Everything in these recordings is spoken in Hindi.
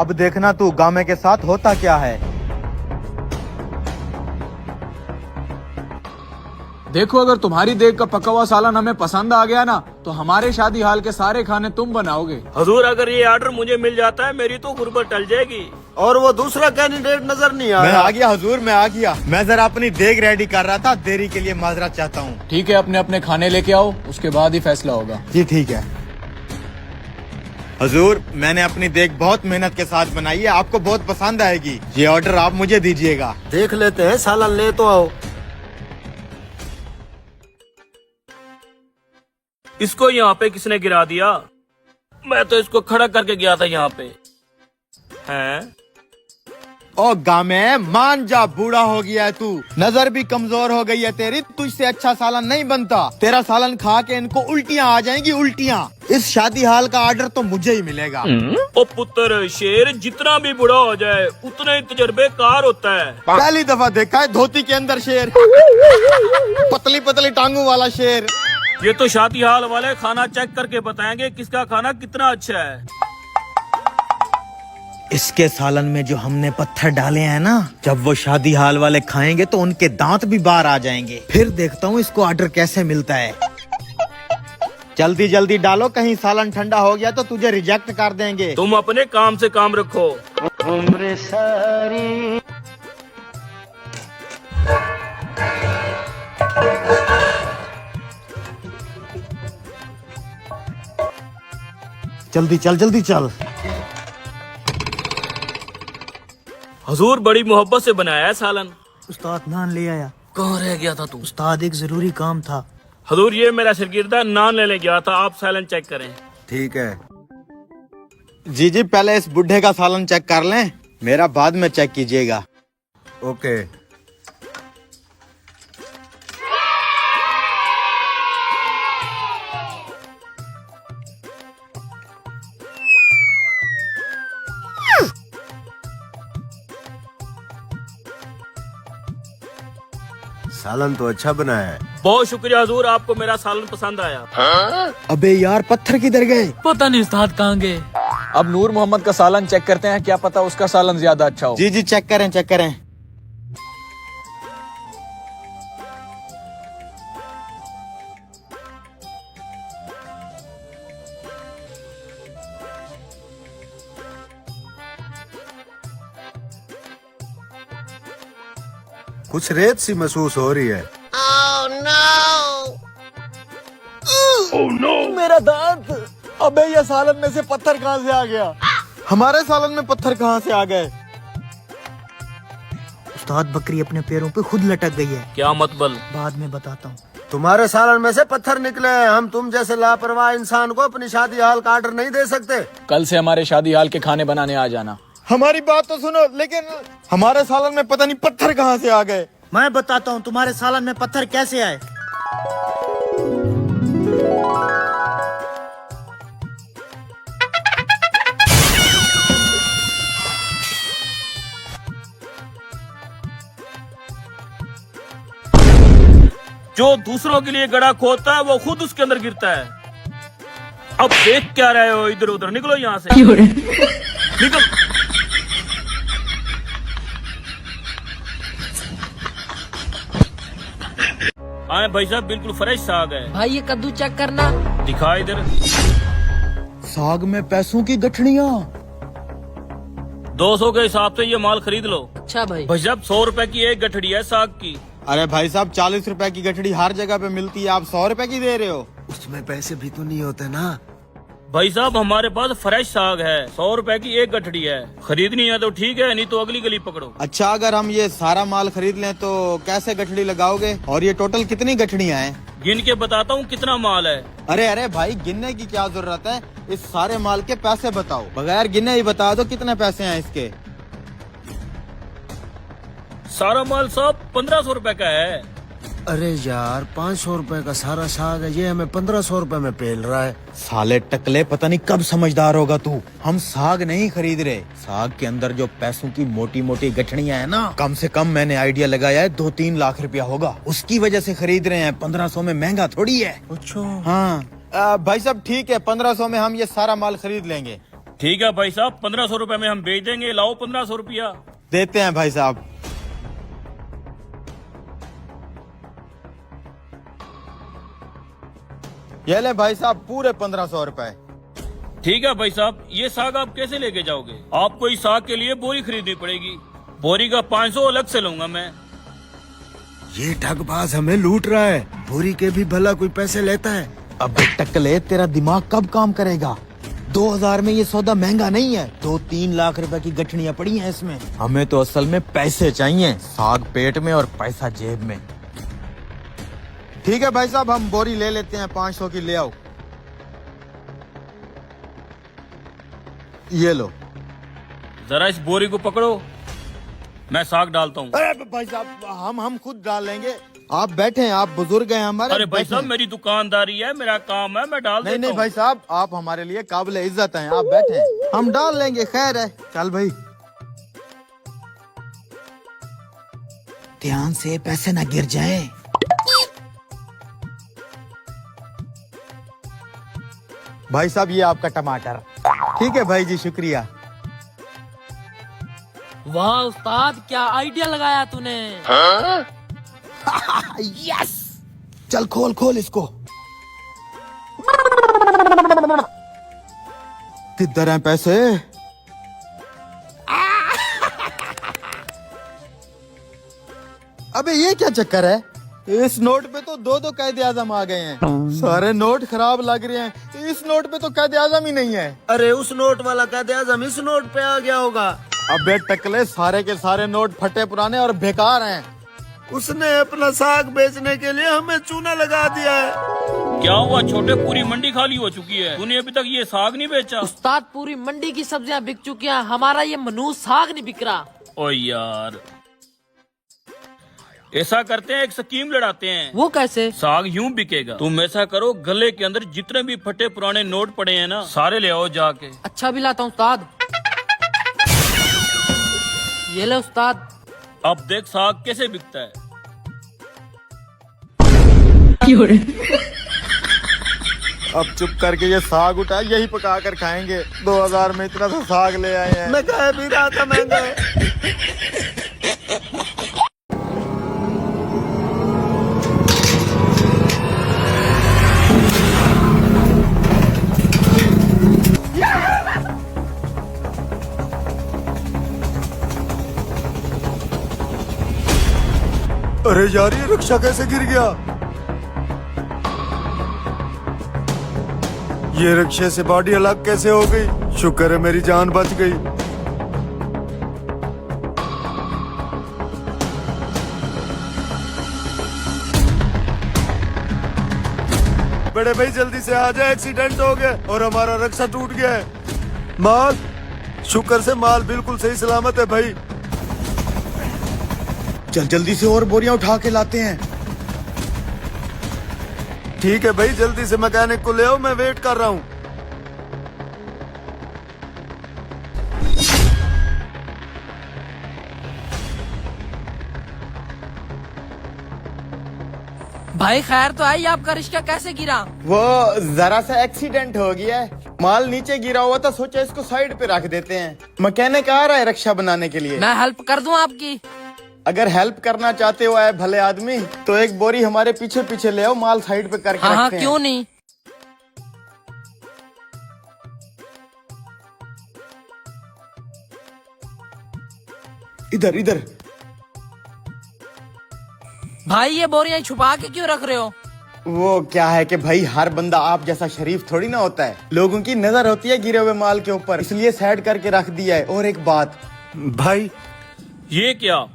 अब देखना तू गामे के साथ होता क्या है। देखो, अगर तुम्हारी देख का पका हुआ सालन हमें पसंद आ गया ना, तो हमारे शादी हाल के सारे खाने तुम बनाओगे। हजूर, अगर ये ऑर्डर मुझे मिल जाता है मेरी तो गुर्बत टल जाएगी। और वो दूसरा कैंडिडेट नजर नहीं आ मैं रहा। आ गया हुजूर, मैं आ गया। मैं जरा अपनी देग रेडी कर रहा था, देरी के लिए माजरत चाहता हूँ। ठीक है, अपने अपने खाने लेके आओ, उसके बाद ही फैसला होगा। जी ठीक है हुजूर, मैंने अपनी देग बहुत मेहनत के साथ बनाई है, आपको बहुत पसंद आएगी। ये ऑर्डर आप मुझे दीजिएगा। देख लेते हैं, सालन ले तो आओ। इसको यहाँ पे किसने गिरा दिया? मैं तो इसको खड़ा करके गया था यहाँ पे। हैं? ओ गामे, मान जा, बूढ़ा हो गया है तू, नजर भी कमजोर हो गई है तेरी। तुझसे अच्छा सालन नहीं बनता। तेरा सालन खा के इनको उल्टियाँ आ जाएंगी, उल्टियाँ। इस शादी हाल का ऑर्डर तो मुझे ही मिलेगा। ओ पुत्र, शेर जितना भी बूढ़ा हो जाए उतना ही तजर्बेकार होता है। पहली दफा देखा है धोती के अंदर शेर, पतली पतली टांगों वाला शेर। ये तो शादी हाल वाले खाना चेक करके बताएंगे किसका खाना कितना अच्छा है। इसके सालन में जो हमने पत्थर डाले हैं ना, जब वो शादी हाल वाले खाएंगे तो उनके दांत भी बाहर आ जाएंगे। फिर देखता हूँ इसको ऑर्डर कैसे मिलता है। जल्दी जल्दी डालो, कहीं सालन ठंडा हो गया तो तुझे रिजेक्ट कर देंगे। तुम अपने काम से काम रखो। उम्र सारी जल्दी चल, जल्दी चल। हजूर, बड़ी मोहब्बत से बनाया है सालन। उस्ताद नान ले आया। कहाँ रह गया था तू? उस्ताद एक जरूरी काम था। हजूर, ये मेरा शागिर्दा नान लेने गया था, आप सालन चेक करें। ठीक है। जी जी, पहले इस बुढ़े का सालन चेक कर लें, मेरा बाद में चेक कीजिएगा। ओके। सालन तो अच्छा बनाया है। बहुत शुक्रिया हजूर, आपको मेरा सालन पसंद आया। अबे यार, पत्थर किधर गए? पता नहीं उस्ताद कहाँ गए। अब नूर मोहम्मद का सालन चेक करते हैं, क्या पता उसका सालन ज्यादा अच्छा हो। जी जी, चेक करें, चेक करें। कुछ रेत सी महसूस हो रही है। मेरा दांत। अबे ये सालन में से पत्थर कहाँ से आ गया? हमारे सालन में पत्थर कहाँ से आ गए? उस्ताद, बकरी अपने पैरों पे खुद लटक गई है। क्या मतबल? बाद में बताता हूँ। तुम्हारे सालन में से पत्थर निकले हैं। हम तुम जैसे लापरवाह इंसान को अपनी शादी हाल का ऑर्डर नहीं दे सकते। कल से हमारे शादी हाल के खाने बनाने आ जाना। हमारी बात तो सुनो, लेकिन हमारे सालन में पता नहीं पत्थर कहाँ से आ गए। मैं बताता हूँ तुम्हारे सालन में पत्थर कैसे आए। जो दूसरों के लिए गड्ढा खोदता है वो खुद उसके अंदर गिरता है। अब देख क्या रहे हो, इधर उधर निकलो यहाँ से। निकल। आए भाई साहब, बिल्कुल फ्रेश साग है। भाई ये कद्दू चेक करना। दिखा इधर। साग में पैसों की गठड़ियाँ। 200 के हिसाब से ये माल खरीद लो। अच्छा भाई। भाई साहब, 100 रुपए की एक गठड़ी है साग की। अरे भाई साहब, 40 रुपए की गठड़ी हर जगह पे मिलती है, आप 100 रुपए की दे रहे हो? उसमें पैसे भी तो नहीं होते ना। भाई साहब, हमारे पास फ्रेश साग है, 100 रुपए की एक गठड़ी है। खरीदनी है तो ठीक है, नहीं तो अगली गली पकड़ो। अच्छा, अगर हम ये सारा माल खरीद लें तो कैसे गठड़ी लगाओगे? और ये टोटल कितनी गठड़ियाँ हैं? गिन के बताता हूँ कितना माल है। अरे अरे भाई, गिनने की क्या जरूरत है? इस सारे माल के पैसे बताओ, बगैर गिने ही बता दो कितने पैसे हैं इसके। सारा माल साहब 1500 रुपए का है। अरे यार, 500 रुपए का सारा साग है, ये हमें 1500 रुपए में पेल रहा है। साले टकले, पता नहीं कब समझदार होगा तू। हम साग नहीं खरीद रहे, साग के अंदर जो पैसों की मोटी मोटी गठड़ियाँ हैं ना, कम से कम मैंने आइडिया लगाया है 2-3 लाख रुपया होगा, उसकी वजह से खरीद रहे हैं। 1500 में महंगा थोड़ी है। अच्छा। हाँ भाई साहब, ठीक है, 1500 में हम ये सारा माल खरीद लेंगे। ठीक है भाई साहब, 1500 रुपए में हम बेच देंगे। लाओ 1500 रुपया। देते हैं भाई साहब। ये ले भाई साहब पूरे 1500 रुपए। ठीक है भाई साहब, ये साग आप कैसे लेके जाओगे? आपको इस साग के लिए बोरी खरीदनी पड़ेगी। बोरी का 500 अलग से लूंगा मैं। ये ठगबाज हमें लूट रहा है। बोरी के भी भला कोई पैसे लेता है? अबे टकले, तेरा दिमाग कब काम करेगा? 2000 में ये सौदा महंगा नहीं है। 2-3 लाख रुपए की गठनियां पड़ी हैं इसमें। हमें तो असल में पैसे चाहिए, साग पेट में और पैसा जेब में। ठीक है भाई साहब, हम बोरी ले लेते हैं। 500 की ले आओ। ये लो। जरा इस बोरी को पकड़ो, मैं साग डालता हूँ। अरे भाई साहब, हम खुद डाल लेंगे। आप बैठे हैं, आप बुजुर्ग हैं हमारे। अरे भाई बैठे साहब, हैं। मेरी दुकानदारी है, मेरा काम है, मैं डाल नहीं देता नहीं हूँ। भाई साहब, आप हमारे लिए काबिल इज्जत हैं। आप बैठे हैं, हम डाल लेंगे। खैर है, चल भाई। ध्यान से, पैसे ना गिर जाए। भाई साहब, ये आपका टमाटर। ठीक है भाई जी, शुक्रिया। वाह उस्ताद, क्या आइडिया लगाया तूने। यस, चल खोल खोल इसको। किधर हैं पैसे? अबे ये क्या चक्कर है? इस नोट पे तो 2 कैद आजम आ गए हैं। सारे नोट खराब लग रहे हैं। इस नोट पे तो कैद आजम ही नहीं है। अरे उस नोट वाला कैद आजम इस नोट पे आ गया होगा। अबे टकले, सारे के सारे नोट फटे पुराने और बेकार हैं। उसने अपना साग बेचने के लिए हमें चूना लगा दिया है। क्या हुआ छोटे, पूरी मंडी खाली हो चुकी है, तूने अभी तक ये साग नहीं बेचा? उस्ताद, पूरी मंडी की सब्जियां बिक चुकी हैं, हमारा ये मनूस साग नहीं बिक रहा। ओ यार, ऐसा करते हैं, एक स्कीम लड़ाते हैं। वो कैसे? साग यूं बिकेगा, तुम ऐसा करो, गले के अंदर जितने भी फटे पुराने नोट पड़े हैं ना, सारे ले आओ जाके। अच्छा भी लाता हूँ उस्ताद। ये ले उस्ताद। अब देख साग कैसे बिकता है। अब चुप करके ये साग उठा, यही पका कर खाएंगे। 2000 में इतना सा साग ले आए हैं। मैं कह भी रहा था महंगा है। अरे यार, ये रिक्शा कैसे गिर गया? ये रिक्शे से बॉडी अलग कैसे हो गई? शुक्र है मेरी जान बच गई। बड़े भाई जल्दी से आ जाए, एक्सीडेंट हो गया और हमारा रिक्शा टूट गया है। माल, शुक्र से माल बिल्कुल सही सलामत है भाई। चल जल्दी से और बोरियां उठा के लाते हैं। ठीक है भाई, जल्दी से मैकेनिक को ले आओ, मैं वेट कर रहा हूँ। भाई खैर तो आई, आपका रिक्शा कैसे गिरा? वो जरा सा एक्सीडेंट हो गया है, माल नीचे गिरा हुआ था, सोचा इसको साइड पे रख देते हैं। मैकेनिक आ रहा है रिक्शा बनाने के लिए। मैं हेल्प कर दूं आपकी? अगर हेल्प करना चाहते हो आए भले आदमी, तो एक बोरी हमारे पीछे पीछे ले आओ, माल साइड पे करके हाँ रखते हैं। क्यों नहीं। इधर इधर। भाई ये बोरियां छुपा के क्यों रख रहे हो? वो क्या है कि भाई हर बंदा आप जैसा शरीफ थोड़ी ना होता है, लोगों की नजर होती है गिरे हुए माल के ऊपर, इसलिए साइड करके रख दिया है। और एक बात भाई, ये क्या,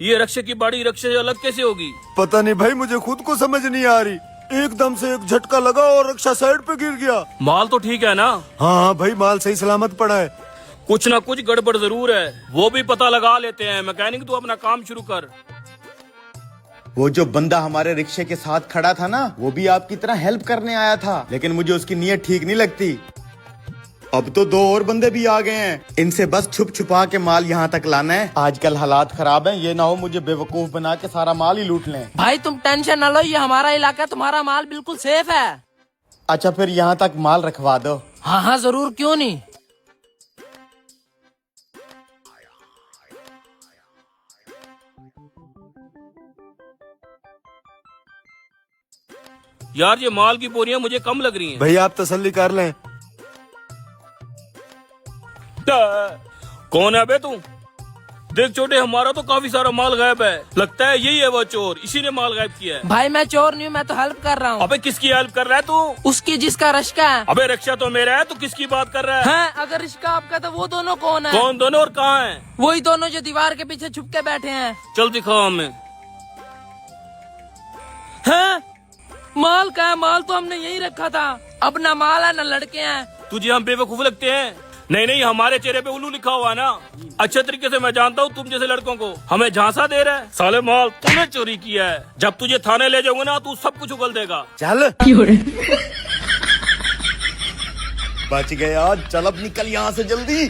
ये रक्षे की बाड़ी रक्षे से अलग कैसे होगी? पता नहीं भाई, मुझे खुद को समझ नहीं आ रही। एकदम से एक झटका लगा और रिक्शा साइड पे गिर गया। माल तो ठीक है ना? हाँ भाई, माल सही सलामत पड़ा है। कुछ ना कुछ गड़बड़ जरूर है, वो भी पता लगा लेते हैं। मैकेनिक तू अपना काम शुरू कर। वो जो बंदा हमारे रिक्शे के साथ खड़ा था ना, वो भी आपकी तरह हेल्प करने आया था, लेकिन मुझे उसकी नीयत ठीक नहीं लगती। अब तो 2 और बंदे भी आ गए हैं, इनसे बस छुप छुपा के माल यहाँ तक लाना है। आजकल हालात खराब हैं, ये ना हो मुझे बेवकूफ बना के सारा माल ही लूट लें। भाई तुम टेंशन न लो, ये हमारा इलाका, तुम्हारा माल बिल्कुल सेफ है। अच्छा फिर यहाँ तक माल रखवा दो। हाँ हाँ जरूर, क्यों नहीं। यार ये माल की बोरियां मुझे कम लग रही हैं। भाई आप तसल्ली कर लें। कौन है बे तू? देख छोटे, हमारा तो काफी सारा माल गायब है। लगता है यही है वो चोर, इसी ने माल गायब किया है। भाई मैं चोर नहीं हूँ, मैं तो हेल्प कर रहा हूँ। अबे किसकी हेल्प कर रहा है तू? उसकी जिसका रश्का है। अबे रक्षा तो मेरा है, तू किसकी बात कर रहा है? हैं? अगर रिश्का आपका तो वो दोनों कौन है? कौन दोनों और कहाँ है? वही दोनों जो दीवार के पीछे छुप के बैठे हैं। चल दिखाओ हमें। हैं? माल का है? माल तो हमने यही रखा था। अब ना माल है ना लड़के हैं। तुझे हम बेवकूफ लगते हैं? नहीं नहीं, हमारे चेहरे पे उल्लू लिखा हुआ है ना। अच्छे तरीके से मैं जानता हूँ तुम जैसे लड़कों को हमें झांसा दे रहा है। साले माल तूने चोरी किया है। जब तुझे थाने ले जाऊंगा ना, तू सब कुछ उगल देगा। चल बच गए आज। चल अब निकल यहाँ से जल्दी।